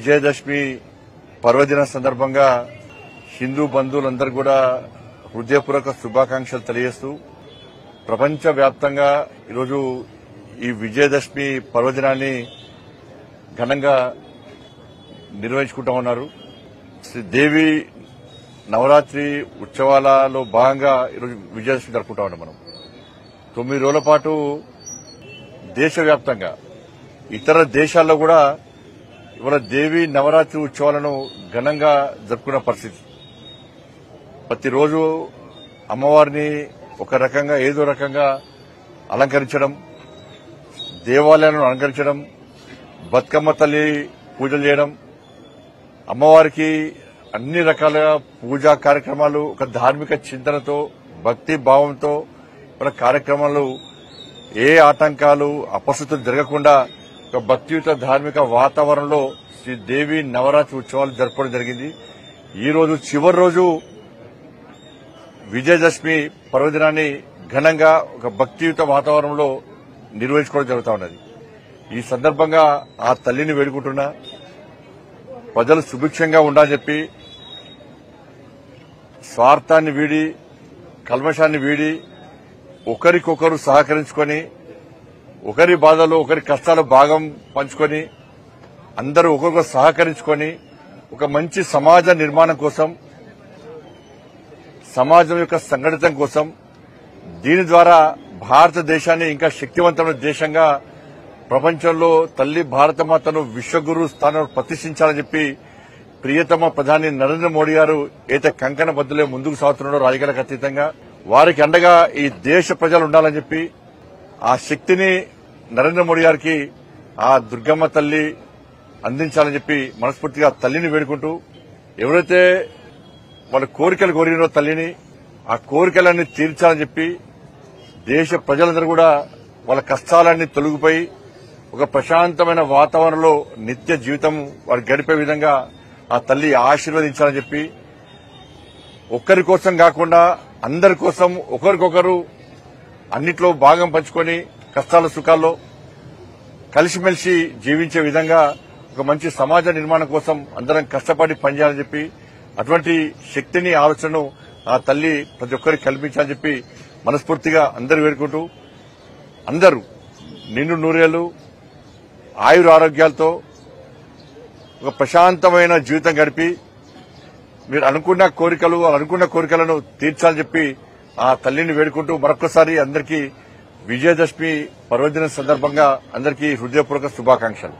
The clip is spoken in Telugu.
విజయదశమి పర్వదిన సందర్భంగా హిందూ బంధువులందరూ కూడా హృదయపూర్వక శుభాకాంక్షలు తెలియజేస్తూ ప్రపంచవ్యాప్తంగా ఈరోజు ఈ విజయదశమి పర్వదినాన్ని ఘనంగా నిర్వహించుకుంటా ఉన్నారు. శ్రీదేవి నవరాత్రి ఉత్సవాలలో భాగంగా ఈరోజు విజయదశమి జరుపుకుంటా ఉన్నాం. మనం 9 రోజుల పాటు దేశవ్యాప్తంగా ఇతర దేశాల్లో కూడా ఇవాళ దేవి నవరాత్రి ఉత్సవాలను ఘనంగా జరుపుకున్న పరిస్థితి. ప్రతిరోజు అమ్మవారిని ఒక రకంగా ఏదో రకంగా అలంకరించడం, దేవాలయాలను అలంకరించడం, బతుకమ్మ తల్లి పూజలు చేయడం, అమ్మవారికి అన్ని రకాల పూజా కార్యక్రమాలు ఒక ధార్మిక చింతనతో భక్తి భావంతో మన కార్యక్రమాలు ఏ ఆటంకాలు అపశృతులు జరగకుండా ఒక భక్తియుత ధార్మిక వాతావరణంలో శ్రీదేవి నవరాత్రి ఉత్సవాలు జరపడం జరిగింది. ఈ రోజు చివరి రోజు విజయదశమి పర్వదినాన్ని ఘనంగా ఒక భక్తియుత వాతావరణంలో నిర్వహించుకోవడం జరుగుతూ ఉన్నది. ఈ సందర్భంగా ఆ తల్లిని వేడుకుంటున్నా, ప్రజలు సుభిక్షంగా ఉండాలని చెప్పి స్వార్థాన్ని వీడి కల్మషాన్ని వీడి ఒకరికొకరు సహకరించుకొని ఒకరి బాధలు ఒకరి కష్టాలు భాగం పంచుకొని అందరూ ఒకరికొకరు సహకరించుకొని ఒక మంచి సమాజ నిర్మాణం కోసం, సమాజం యొక్క సంఘటితం కోసం, దీని ద్వారా భారతదేశాన్ని ఇంకా శక్తివంతమైన దేశంగా ప్రపంచంలో తల్లి భారతమాతను విశ్వగురు స్థానంలో ప్రతిష్ఠించాలని చెప్పి ప్రియతమ ప్రధాని నరేంద్ర మోడీ గారు అయితే కంకణ బద్దులే ముందుకు సాగుతున్నాడో రాజకీయాలకు అతీతంగా వారికి అండగా ఈ దేశ ప్రజలు ఉండాలని చెప్పి ఆ శక్తిని నరేంద్ర మోడీ గారికి ఆ దుర్గమ్మ తల్లి అందించాలని చెప్పి మనస్ఫూర్తిగా తల్లిని వేడుకుంటూ, ఎవరైతే వాళ్ళ కోరికలు కోరినో తల్లిని ఆ కోరికలన్నీ తీర్చాలని చెప్పి దేశ ప్రజలందరూ కూడా వాళ్ళ కష్టాలన్నీ తొలగిపోయి ఒక ప్రశాంతమైన వాతావరణంలో నిత్య జీవితం వారు గడిపే విధంగా ఆ తల్లి ఆశీర్వదించాలని చెప్పి ఒక్కరి కోసం కాకుండా అందరి కోసం ఒకరికొకరు అన్నిట్లో భాగం పంచుకొని కష్టాల సుఖాల్లో కలిసిమెలిసి జీవించే విధంగా ఒక మంచి సమాజ నిర్మాణం కోసం అందరం కష్టపడి పనిచేయాలని చెప్పి అటువంటి శక్తిని ఆలోచనను ఆ తల్లి ప్రతి ఒక్కరికి కల్పించాలని చెప్పి మనస్ఫూర్తిగా అందరూ వేడుకుంటూ అందరూ నిండు నూరేళ్లు ఆయుర ఆరోగ్యాలతో ఒక ప్రశాంతమైన జీవితం గడిపి మీరు అనుకున్న కోరికలను తీర్చాలని చెప్పి ఆ తల్లిని వేడుకుంటూ మరొకసారి అందరికీ విజయదశమి పర్వదిన సందర్భంగా అందరికీ హృదయపూర్వక శుభాకాంక్షలు.